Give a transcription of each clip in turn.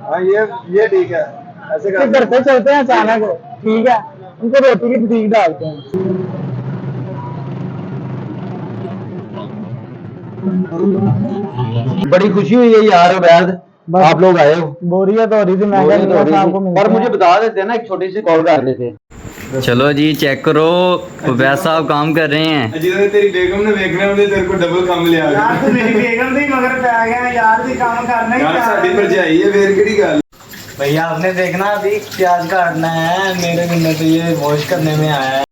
हाँ ये ठीक है, ऐसे फिर कर घर पे चलते हैं अचानक, ठीक है, उनको रोटी की बुटीक डालते हैं। बड़ी खुशी हुई है यार वैद, बस आप लोग आए हो। बोरियत हो रही थी, मैं क्या बोरियत हो मियां रही साहब थी, को पर मिलते मुझे हैं। बता देते ना, एक छोटी सी कॉल कर लेते। चलो जी चेक करो, वैसा साहब काम कर रहे हैं। जिधर तेरी बेगम ने देखना उन्हें तेरे को डबल काम लिया यार तू मेरी बेगम दी मगर पै गया यार, भी काम करना ही यार क्या साडी है। भरजाई है फिर केड़ी गल। भैया आपने देखना अभी प्याज काटना है, मेरे मिलने से ये वॉश करने में आया है।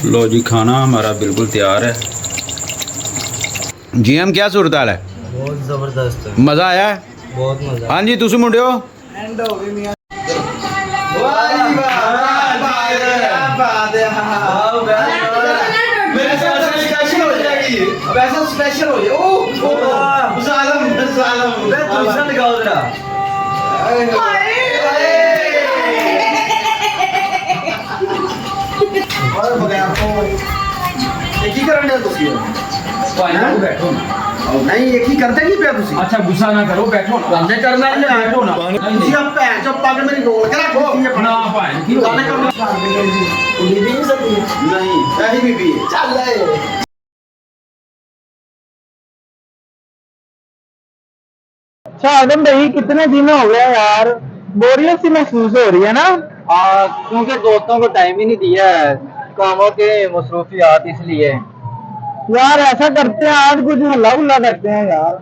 लो जी, खाना हमारा बिल्कुल तैयार है जी। हम क्या सूरत हाल है? बहुत जबरदस्त है, मज़ा आया है? बहुत मजा। हाँ जी, तुम मुंडे हो? एंड हो गई मियां। स्पेशल हो जाए ओ सालम सालम दूसरा निकाल जरा। और बगैर तो एक ही करन दे तुसी भाई बैठो नहीं एक ही करते नहीं पे तुसी। अच्छा गुस्सा ना करो, बैठो ना। हमने करना है बैठो ना तुसी अब भैन जो पग मेरी रोल के रखो ना भाई की गाने करो बीबी नहीं सकती नहीं यही बीबी चल ले। अच्छा आदम भाई, कितने दिन हो गए यार, बोरियत सी महसूस हो रही है ना। क्योंकि दोस्तों को टाइम ही नहीं दिया है, कामों के मसरूफियात इसलिए। यार ऐसा करते हैं, आज कुछ हल्ला गुल्ला करते हैं यार।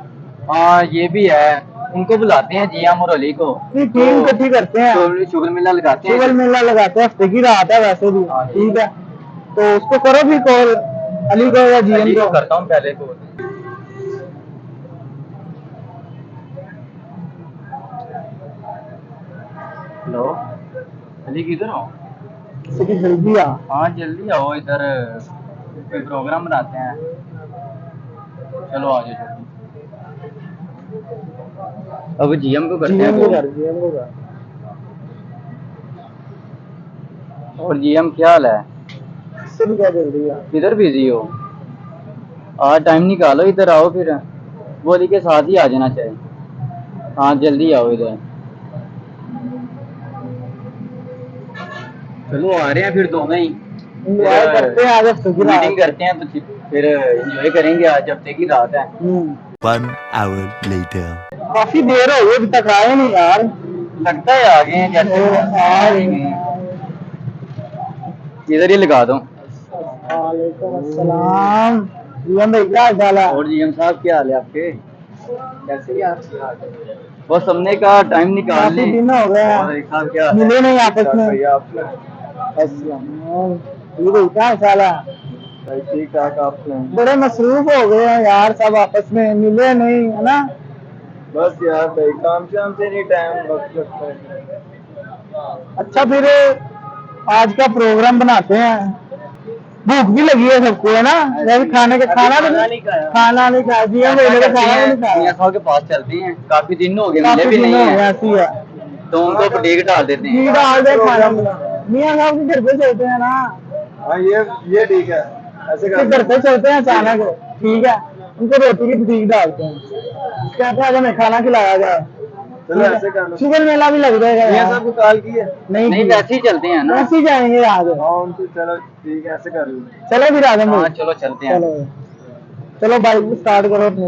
हाँ ये भी है, उनको बुलाते हैं जियाम और अली को, अपनी टीम इकट्ठी करते हैं, शुगर मेला लगाते शुगर हैं। मेला लगाते हैं, हफ्ते की रात है वैसे भी। हाँ जी। ठीक है, तो उसको करो भी कॉल, अली को या जीएम अली को। को करता हूँ पहले को। हेलो अली किधर हो? किसी की जल्दी आ। हाँ जल्दी आओ इधर, कोई प्रोग्राम बनाते हैं। चलो आ जाओ जल्दी। अब जीएम को करते हैं जीएम को कॉल। कर, जीएम को कर। और जीएम क्या हाल है? इससे भी क्या जल्दी आ। किधर बिजी हो? आज टाइम निकालो, इधर आओ फिर, वो अली के साथ ही आ जाना चाहिए। हाँ जल्दी आओ इधर। चलो आ रहे हैं फिर दोनों ही, एंजॉय करते हैं आज हफ्ते की मीटिंग रात। करते हैं तो फिर एंजॉय करेंगे, आज हफ्ते की रात है। 1 hour later. काफी देर हो गई, अभी तक आए नहीं यार। लगता है आ गए हैं जैसे। आ गए। इधर ही लगा दो। वालेकुम अस्सलाम। जीएम भाई क्या हाल चाल है? और जीएम साहब क्या हाल है आपके? कैसे यार, बस हमने कहा टाइम निकाल काफी लें। दिन हो गए और एक साहब क्या हाल है? मिले नहीं आपस में। भैया आप अस्सलाम। ये भाई क्या हाल चाल है? भाई ठीक ठाक आप सुनाएं। बड़े मसरूफ हो गए हैं यार, सब आपस में मिले नहीं है ना। बस यार भाई काम शाम से नहीं टाइम वक्त लगता है। अच्छा फिर आज का प्रोग्राम बनाते हैं, भूख भी लगी है सबको है ना, वैसे खाने का खाना तो नहीं खाया, खाना नहीं खाया जीएम भाई ने तो खाना भी नहीं मियां खाया। साहब के पास चलते हैं, काफी दिन हो गए, मिले काफी भी दिन नहीं हो गए, है, ऐसी है। तो उनको बुटीक डाल देते जी हैं। डाल दे खाना मियां साहब के घर पे चलते हैं ना। हाँ ये ठीक है, ऐसे फिर कर घर पे चलते हैं अचानक, ठीक है, उनको रोटी की बुटीक डालते हैं, कहते हैं आज हमें खाना खिलाया जाए। चलो ऐसे कर लो। शुगर मेला भी लग जाएगा मियां यार। साहब को कॉल की है? नहीं किया। वैसे ही चलते हैं ना। वैसे ही जाएंगे आज। हाँ उनसे चलो ठीक है, ऐसे कर लो। चलो फिर आदम हाँ भाई। चलो चलते हैं। चलो चलो बाइक स्टार्ट करो अपने।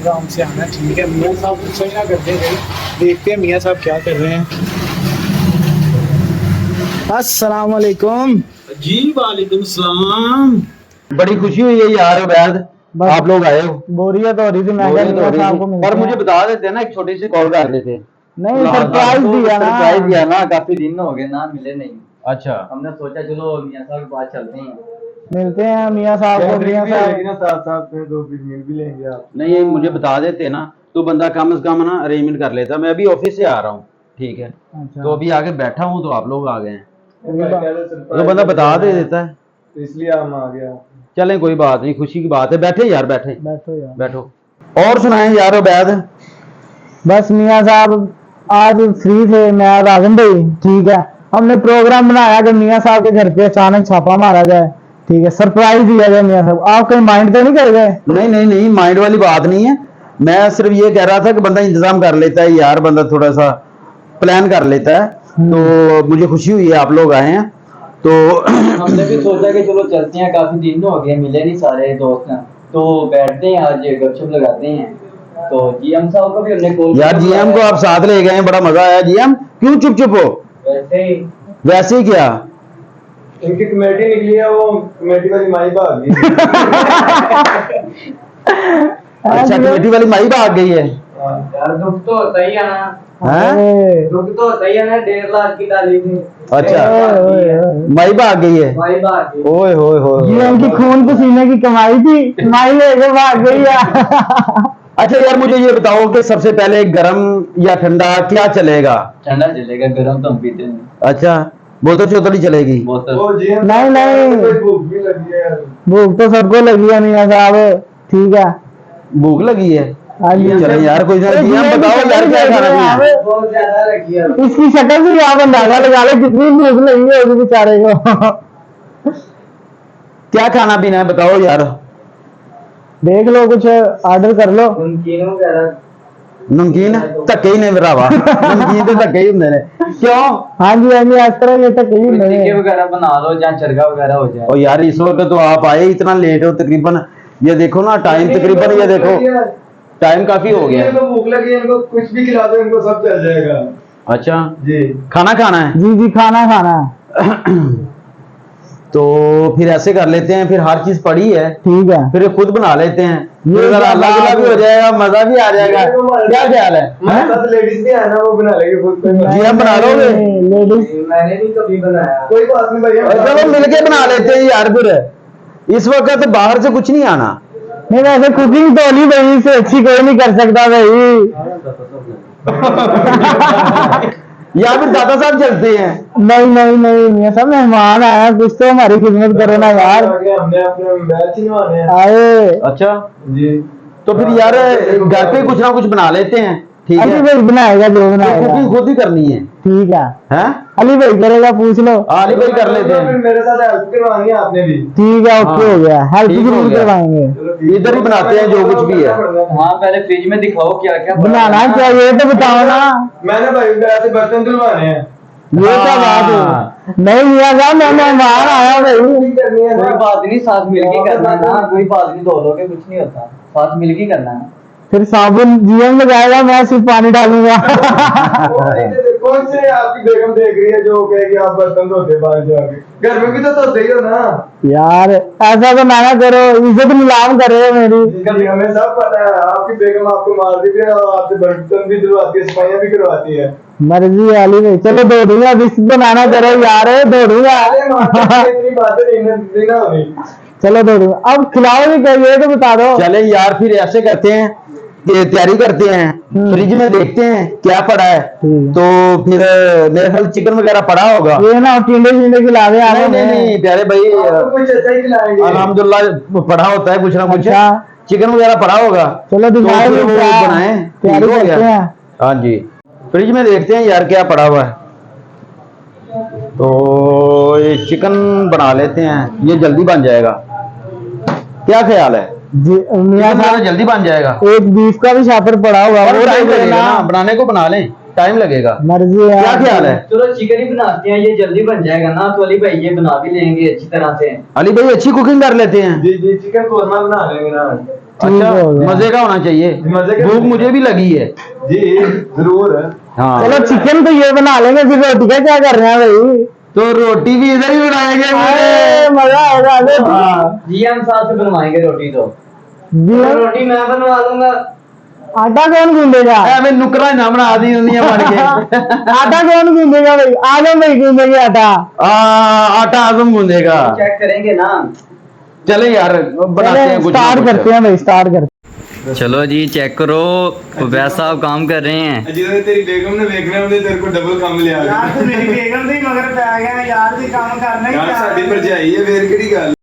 आराम से आना, ठीक है। मियां साहब गुस्सा ही ना करते रहे, देखते हैं मियां साहब क्या कर रहे हैं। अस्सलाम वालेकुम। जी वालेकुम सलाम। बड़ी खुशी हुई है यार वैद, बस आप लोग आए हो। बोरियत हो रही थी, मैं क्या बोरियत हो मियां रही साहब थी, को मिलते पर मुझे हैं। बता देते ना, एक छोटी सी कॉल कर लेते। नहीं सरप्राइज दिया ना। सरप्राइज दिया ना, काफी दिन हो गए ना मिले नहीं, अच्छा हमने सोचा चलो मियां साहब के पास चलते हैं। मिलते हैं मियां साहब को। कैटरिंग मियां भी होगी साहब ना साथ साथ में, तो फिर मिल भी लेंगे आप। नहीं, मुझे बता देते ना, तो बंदा कम से कम ना अरेंजमेंट कर लेता। मैं अभी ऑफिस से आ रहा हूँ, ठीक है, अच्छा तो अभी आके बैठा हूँ तो आप लोग आ गए हैं, मैं कह रहा तो सरप्राइज बंदा बता दे देता है। तो इसलिए हम आ गया। चलें कोई बात नहीं, खुशी की बात है। बैठे यार, बैठे बैठो यार। बैठो। और सुनाएं यार उबैद। बस मियाँ साहब आज फ्री थे, मैं और आजम भाई, ठीक है। हमने प्रोग्राम बनाया कि मियाँ साहब के घर पे अचानक छापा मारा जाए, ठीक है, सरप्राइज दिया जाए मियाँ साहब। आप कहीं माइंड तो नहीं कर गए? नहीं नहीं नहीं, माइंड वाली बात नहीं है। मैं सिर्फ ये कह रहा था कि बंदा इंतजाम कर लेता है यार, बंदा थोड़ा सा प्लान कर लेता है। तो मुझे खुशी हुई है आप लोग आए हैं। तो हमने भी सोचा कि चलो चलते हैं, काफी दिन हो गए मिले नहीं सारे दोस्त हैं, तो बैठते हैं आज गपशप लगाते हैं। तो जीएम साहब को भी हमने कॉल यार जीएम को आप साथ ले गए हैं, बड़ा मजा आया। जीएम क्यों चुप चुप हो? वैसे ही क्या? इनकी कमेटी निकली है, वो कमेटी वाली माई भाग गई। अच्छा, कमेटी वाली माई भाग गई है। यार दुख तो होता ही है ना, हैं? दुख तो होता ही है ना, 1.5 लाख की डाली थी। अच्छा, माई भाग गई है। भाई बात ओए होए होए। ये उनकी खून पसीने की कमाई थी, माई लेके भाग गई है। अच्छा यार मुझे ये बताओ कि सबसे पहले गरम या ठंडा क्या चलेगा? ठंडा चलेगा, गर्म तो हम पीते नहीं। अच्छा, बोतल चौतल चलेगी? बोतल नहीं नहीं, भूख भी लगी है यार। भूख तो सबको लगी है मियाँ साहब, ठीक है। भूख लगी है? हाँ जी। चले यार, कोई ना जीएम बताओ यार क्या खाना भी है? बहुत ज्यादा लगी है। इसकी शक्ल से आप अंदाजा लगा लो कितनी भूख लगी होगी बेचारे को। क्या खाना पीना है बताओ यार। देख लो, कुछ ऑर्डर कर लो। नमकीन वगैरह। नमकीन धक्के ही ने भरावा, नमकीन तो धक्के ही होंगे ने। क्यों? हाँ जी हाँ जी, इस तरह ये तक ही नहीं टिक्के है। वगैरह बना लो, जहाँ चरगा वगैरह हो जाए। और यार इस वक्त तो आप आए इतना लेट हो, तकरीबन ये देखो ना टाइम, तकरीबन ये देखो टाइम काफी हो गया। इनको भूख लगी है, इनको कुछ भी खिला दो, इनको सब चल जाएगा। अच्छा जी, खाना खाना है? जी जी, खाना खाना है। तो फिर ऐसे कर लेते हैं, फिर हर चीज पड़ी है, ठीक है। फिर खुद बना लेते हैं। ये ये क्या अल्लाह बात भी हो जाएगा, मजा भी आ जाएगा। क्या ख्याल है? हमारे साथ लेडीज भी है ना, वो बना लेंगे खुद को। जी हम बना लोगे? लेडीज मैंने भी कभी बनाया। कोई बात नहीं भैया, चलो मिलके बना लेते हैं यार। फिर इस वक्त बाहर से कुछ नहीं आना। नहीं, वैसे कुकिंग तो नहीं भाई, से अच्छी कोई नहीं कर सकता भाई। या फिर दादा साहब चलते हैं। नहीं नहीं नहीं, ये सब मेहमान आया, कुछ तो हमारी खिदमत करो ना यार। हमने अपने बैल चिनवाने हैं। आए अच्छा, जी, तो फिर यार घर पे कुछ ना कुछ बना लेते हैं, ठीक अली है? भाई बनाएगा जो बनाएगा, कुकिंग खुद ही करनी है, ठीक है। हैं? अली भाई करेगा, पूछ लो। आली भाई कर लेते फिर हैं। मेरे साथ हेल्प करवानी है आपने भी। ठीक है, ओके हो गया, हेल्प ठीक हो जरूर गया। करवाएंगे। इधर ही बनाते हैं जो कुछ भी है। हाँ पहले फ्रिज में दिखाओ क्या क्या बनाना क्या, ये तो बताओ ना। मैंने भाई बैल से बर्तन धुलवाने हैं। ये क्या बात है? नहीं लिया जा, मैं मेहमान आया भाई। करनी है कोई ना। बात नहीं, साथ मिलके करना है ना, कोई बात नहीं, धो लोगे कुछ नहीं होता, साथ मिलके करना है। फिर साबुन जीवन लगाएगा, मैं सिर्फ पानी डालूंगा। कौन से आपकी बेगम देख रही है जो कहेगी आप बर्तन धोते बाहर जाके? घर में भी तो धोते ही हो ना। यार ऐसा तो ना करो, इज्जत नीलाम कर रहे हो मेरी। जी, हमें सब पता है आपकी बेगम आपको मार देती है और आपसे बर्तन भी धुलवाती है, सफाइयां भी करवाती है। मर्जी वाली भाई, चलो धो दूंगा, रिश्त बनाना करो यार, धो दूंगा। इतनी बातें नहीं ना होनी। चलो धो दूंगा। अब खिलाओगे क्या, ये तो बता दो। चले यार, फिर ऐसे करते हैं कि तैयारी करते हैं, फ्रिज में देखते हैं क्या पड़ा है। तो फिर मेरे ख्याल चिकन वगैरह पड़ा होगा। ये ना टिंडे शिंडे खिला दे। नहीं नहीं नहीं प्यारे भाई, आपको कुछ अच्छा ही खिलाएंगे। अल्हम्दुलिल्लाह पड़ा होता है कुछ ना कुछ। अच्छा। चिकन वगैरह पड़ा होगा, चलो तो दिखाओ, फिर वो बनाएं, तैयारी ठीक हो करते गया। हैं। हाँ जी, फ्रिज में देखते हैं यार क्या पड़ा हुआ है। तो ये चिकन बना लेते हैं, ये जल्दी बन जाएगा। क्या ख्याल है? जी मियां चिकन साहब, जल्दी बन जाएगा। एक बीफ का भी शापर पड़ा हुआ, और वो टाइम दे लगेगा देना। ना, बनाने को बना लें, टाइम लगेगा। मर्जी है। क्या ख्याल है? चलो चिकन ही बनाते हैं, ये जल्दी बन जाएगा ना, तो अली भाई ये बना भी लेंगे अच्छी तरह से। अली भाई अच्छी कुकिंग कर लेते हैं। जी जी, चिकन कोरमा बना लेंगे ना। अच्छा, हो गया। मजे का होना चाहिए, मजे का। भूख मुझे भी लगी है। जी जरूर। हाँ, चलो चिकन तो ये बना लेंगे, फिर रोटी का क्या कर रहे हैं भाई? तो रोटी भी इधर ही बनाएंगे। अरे, मजा आएगा। हाँ। जी हम साथ से बनवाएंगे रोटी, तो जी रोटी मैं बनवा दूंगा। आटा कौन गूंदेगा? मैं नुकरा ना बना दी दुनिया बन के। आटा कौन गूंदेगा भाई? आलम भाई गूंदेंगे आटा। आटा आजम गूंदेगा। चेक करेंगे ना। चले यार बनाते हैं कुछ ना स्टार्ट कुछ। करते हैं भाई, स्टार्ट करते हैं। चलो जी चेक करो, वैसा साहब काम कर रहे हैं। जिन्होंने तेरी बेगम ने देखना है तेरे को डबल काम लिया यार मेरी बेगम से ही मगर पै गया यार, भी काम करना ही यार साडी भरजाई है, फिर किहड़ी गल।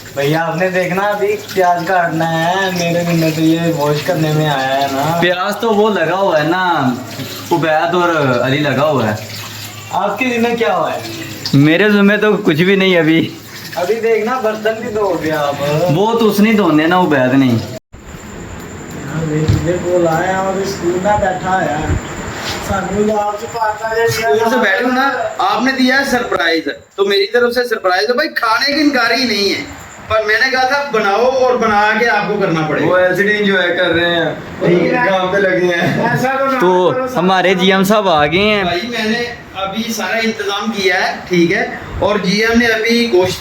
भैया आपने देखना अभी प्याज काटना है मेरे मिनट तो ये वॉश करने में आया है ना। प्याज तो वो लगा हुआ है ना, उबैद और अली लगा हुआ है। आपके जिम्मे क्या हुआ है? मेरे जिम्मे तो कुछ भी नहीं अभी। अभी देखना बर्तन भी धोगे आप। वो तो उसने धोने ना, उबैद नहीं। तुझे बुलाया और स्कूल में बैठा है स्कूल से बैठे हो ना, आपने दिया है सरप्राइज, तो मेरी तरफ से सरप्राइज है भाई। खाने की इनकारी ही नहीं है, पर मैंने कहा था बनाओ और बना के आपको करना पड़ेगा। वो एलसीडी एंजॉय कर रहे हैं, ठीक है, काम पे लगे हैं। तो हमारे जीएम साहब आ गए हैं। भाई मैंने अभी सारा इंतजाम किया है, ठीक है, और जीएम ने अभी गोश्त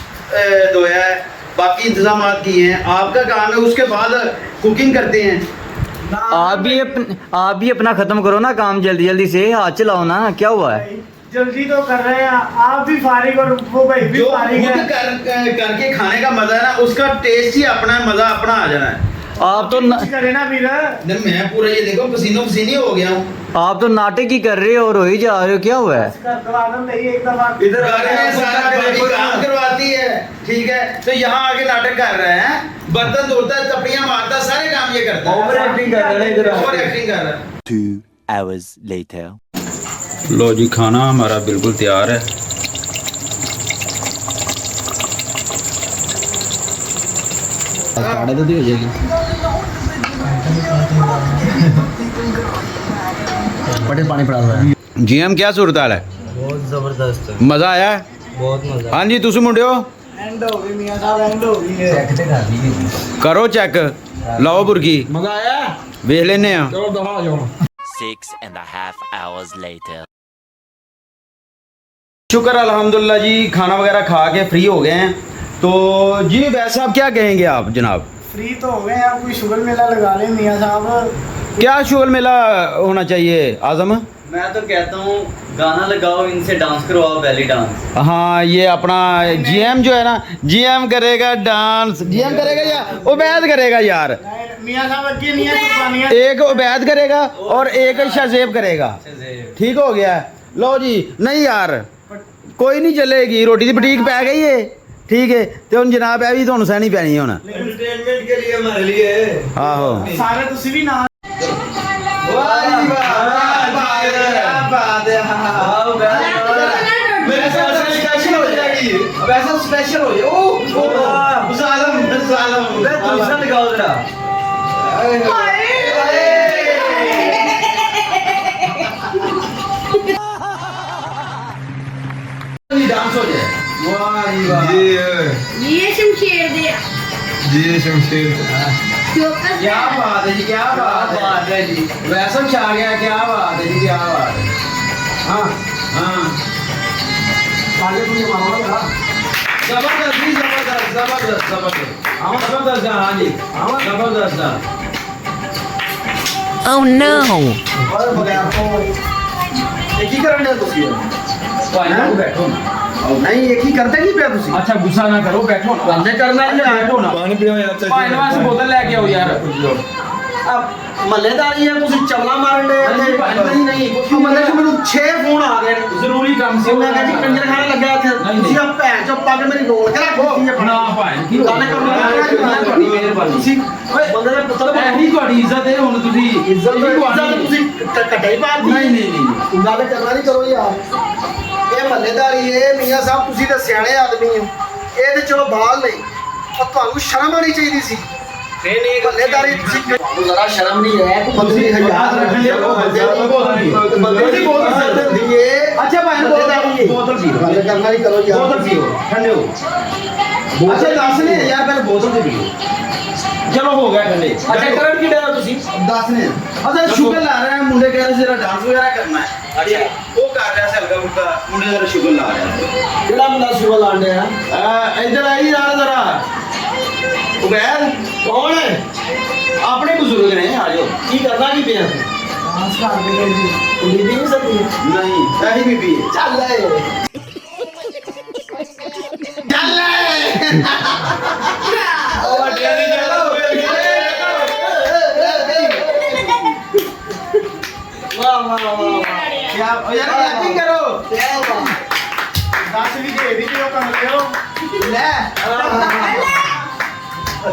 धोया है, बाकी इंतजाम किए हैं। आपका काम है उसके बाद कुकिंग करते हैं। आप भी अपना खत्म करो ना काम, जल्दी जल्दी से हाथ चलाओ ना। क्या हुआ है? जल्दी तो कर रहे हैं, आप भी फारिग और वो भाई भी जो फारिग है। खुद करके खाने का मजा है ना, उसका टेस्ट ही अपना है, मजा अपना आ जाना है। आप तो करे ना फिर मैं पूरा ये देखो पसीनो पसीनी हो गया हूँ। आप तो नाटक ही कर रहे हो और हो ही जा रहे हो। क्या हुआ है? इधर सारा काम करवाती है, ठीक है, तो यहाँ आके नाटक कर रहे हैं, बर्तन धोता है, तपड़ियाँ मारता है, सारे काम ये करता है। ओवर एक्टिंग कर रहे हैं इधर आके। ओवर एक्टिंग कर रहा है। 2 hours later. लो जी, खाना हमारा बिल्कुल तैयार है। तो दी हो जाएगी। बड़े पानी पड़ा हुआ है। जीएम क्या सूरत हाल है? बहुत जबरदस्त है, मजा आया है? बहुत मजा। हाँ जी, तुम मुंडियो एंड हो गई मियां साहब, एंड हो गई है। करो चेक, लाओ बुरकी, मजा आया? वेख लेने आ। चलो दफा हो जाओ। 6.5 hours later. शुक्र अल्हम्दुलिल्लाह जी, खाना वगैरह खा के फ्री हो गए हैं। तो जी वैसे आप क्या कहेंगे आप जनाब? फ्री तो हो गए हैं, आप कोई शुगर मेला लगा लें मियां साहब। क्या शुगर मेला होना चाहिए आजम? मैं तो कहता हूँ गाना लगाओ, इनसे डांस करवाओ, बेली डांस। हाँ, ये अपना जीएम जो है ना, जीएम करेगा डांस। जीएम करेगा या उबैद करेगा यार? मियां साहब अगे नहीं है कुर्बानियां। एक उबैद करेगा और एक शाजेब करेगा। ठीक हो गया? लो जी, नहीं यार कोई नहीं चलेगी, रोटी की बुटीक पै गई है, ठीक है, तो हम जनाब है भी तो सहनी पैनी है। एंटरटेनमेंट के लिए हमारे लिए आहो, सारे तुसी भी ना स्पेशल हो जाएगी, वैसा स्पेशल हो जाए। ओ सालम दूसरा लगाओ जरा। डांस हो जाए। वाह जी वाह, ये शमशेर दे जी शमशेर, चौकस क्या बात है जी, क्या बात है जी, वैसा छा गया, क्या बात है जी, क्या बात है। हाँ हाँ, जबरदस्त जी, जबरदस्त जबरदस्त जबरदस्त जबरदस्त, हाँ जी जबरदस्त। Oh no! एक ही करने ਤੁਸੀਂ भाई बैठो ना। नहीं एक ही करते नहीं पिया ਤੁਸੀਂ। अच्छा गुस्सा ना करो, बैठो ना। अंदर करना है, बैठो ना। पानी पियो यार। भाई वास्ते बोतल लेके आओ यार। अब ਮਹੱਲੇਦਾਰੀ ਹੈ, ਤੁਸੀਂ ਚਵਲਾ ਮਾਰਨ ਦੇ ਨਹੀਂ, ਨਹੀਂ ਨਹੀਂ ਮਹੱਲੇ 'ਚ ਮੈਨੂੰ 6 ਫੋਨ ਆ ਗਏ ਨੇ। ਜ਼ਰੂਰੀ ਕੰਮ ਸੀ। ਮੈਂ ਕਿਹਾ ਜੀ ਕੰਜਰਖਾਨਾ ਲੱਗਾ ਇੱਥੇ, ਨਹੀਂ। ਤੁਸੀਂ ਆ ਭੈਣ ਚੋ ਪੱਗ ਮੇਰੀ ਰੋਲ ਕੇ ਰੱਖੋ। ਨਾ ਭਾਈ ਕੀ ਗੱਲ ਤੁਹਾਡੀ ਮਿਹਰਬਾਨੀ। ਤੁਸੀਂ ਬੰਦੇ ਦਾ ਪੁੱਤਰ ਇਹੀ ਤੁਹਾਡੀ ਇੱਜ਼ਤ ਹੈ, ਹੁਣ ਤੁਸੀਂ ਇੱਜ਼ਤ ਤੁਸੀਂ ਕੱਟੇ ਹੀ ਪਾਤੀ। ਨਹੀਂ ਨਹੀਂ ਨਹੀਂ, ਗੱਲ ਕਰਨਾ ਨਹੀਂ ਕਰੋ ਯਾਰ। ਇਹ ਮਹੱਲੇਦਾਰੀ ਹੈ ਮੀਆਂ ਸਾਹਿਬ, ਤੁਸੀਂ ਤਾਂ ਸਿਆਣੇ ਆਦਮੀ ਹੋ, ਇਹ ਤੇ ਚਲੋ ਬਾਲ ਨਹੀਂ, ਪਰ ਤੁਹਾਨੂੰ ਸ਼ਰਮ ਆਣੀ ਚਾਹੀਦੀ ਸੀ। ਨਹੀਂ ਮਹੱਲੇਦਾਰੀ ਤੁਸੀਂ ਜ਼ਰਾ ਸ਼ਰਮ ਨਹੀਂ ਹੈ, ਬੰਦੇ ਦੀ ਹਜ਼ਾਰ ਰੱਖਣੀ ਹੈ, ਬੰਦੇ ਦੀ ਬਹੁਤ ਇੱਜ਼ਤ ਹੁੰਦੀ ਹੈ। ਅੱਛਾ ਭਾਈ ਬੋਤਲ ਪੀਓ, ਗੱਲ ਕਰਨਾ ਨਹੀਂ ਕਰੋ ਯਾਰ। ਬੋਤਲ ਪੀਓ, ਠੰਡੇ ਹੋ। ਅੱਛਾ ਦੱਸ ਨੇ ਯਾਰ, ਪਹਿਲੇ ਬੋਤਲ ਤੇ ਪੀਓ। ਚਲੋ ਹੋ ਗਿਆ ਠੰਡੇ। ਅੱਛਾ ਕਰਨ ਕੀ ਡਿਆ ਤੁਸੀਂ? ਦੱਸ ਨੇ। ਅੱਛਾ ਸ਼ੂਗਰ ਲਾ ਰਹੇ ਮੁੰਡੇ, ਕਹਿ ਰਹੇ ਸੀ ਜਰਾ ਡਾਂਸ ਵਗੈਰਾ ਕਰਨਾ ਹੈ। ਅੱਛਾ ਉਹ ਕਰ ਰਿਹਾ ਸੀ ਹਲਕਾ ਫੁਲਕਾ, ਮੁੰਡੇ ਜਰਾ ਸ਼ੂਗਰ ਲਾ ਰਿਹਾ। ਕਿਹੜਾ ਮੁੰਡਾ ਸ਼ੂਗਰ ਲਾਣ ਡਿਆ? ਇੱਧਰ ਆਈ ਯਾਰ ਜ਼ਰਾ। ਉਬੈਦ ਕੌਣ ਹੈ? ਆਪਣੇ ਬਜ਼ੁਰਗ ਨੇ, ਆ ਜਾਓ। ਕੀ ਕਰਨਾ ਕੀ ਪਿਆ? डांस कर दे जी। ਬੀਬੀ ਨਹੀਂ ਸਕਦੀ? ਨਹੀਂ ਇਹੀ ਬੀਬੀ ਹੈ। ਚੱਲ ਏ ਚੱਲ ਏ। ਉਹ ਵੱਡਿਆਂ ਦੀ ਚਲੋ। ਵਾਹ ਵਾਹ ਵਾਹ, क्या यार एक्टिंग करो। क्या बात, 10 भी दे दी जो कर लियो। ले क्या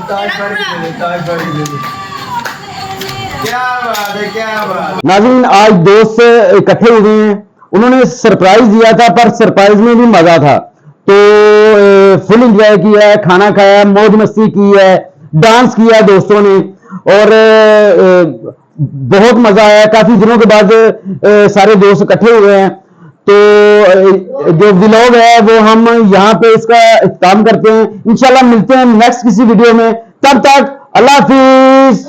बात है, क्या बात। नाज़रीन, आज दोस्त इकट्ठे हुए हैं, उन्होंने सरप्राइज दिया था, पर सरप्राइज में भी मजा था। तो फुल एंजॉय किया है, खाना खाया, मौज मस्ती की है, डांस किया दोस्तों ने, और बहुत मजा आया। काफी दिनों के बाद सारे दोस्त इकट्ठे हुए हैं। तो जो व्लॉग है वो हम यहाँ पे इसका इख्तिताम करते हैं। इंशाल्लाह मिलते हैं नेक्स्ट किसी वीडियो में, तब तक अल्लाह हाफिज।